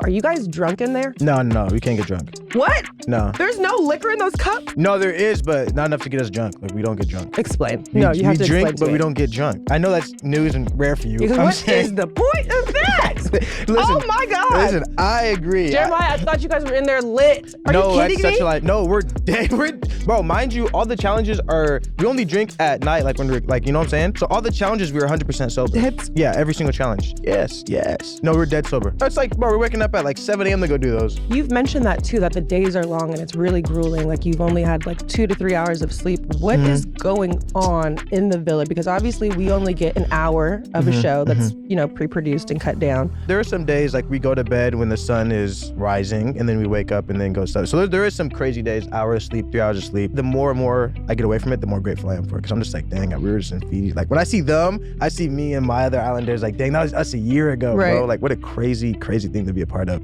Are you guys drunk in there? No, we can't get drunk. What? No. There's no liquor in those cups? No, there is, but not enough to get us drunk. Like, we don't get drunk. Explain. We You have to drink, explain to but me. we don't get drunk. I know that's news and rare for you. Because I'm what saying, is the point of that? listen, oh my God. Listen, I agree. Jeremiah, I thought you guys were in there lit. Are you kidding me? No, we're dead. Bro, mind you, all the challenges are, we only drink at night, like when we're, like, you know what I'm saying? So all the challenges, we were 100% sober. Yeah, every single challenge. Yes. No, we're dead sober. It's like, bro, we're waking up at like 7 a.m. to go do those. You've mentioned that too, that the days are long and it's really grueling. Like you've only had like 2 to 3 hours of sleep. What is going on in the villa? Because obviously we only get an hour of a show that's, you know, pre-produced and cut down. There are some days like we go to bed when the sun is rising and then we wake up and then go study. So there is some crazy days, hour of sleep, 3 hours of sleep. The more and more I get away from it, the more grateful I am for it. Cause I'm just like, dang, we were just in Fiji. Like when I see them, I see me and my other islanders like, dang, that was us a year ago, bro. Like what a crazy thing to be a part of.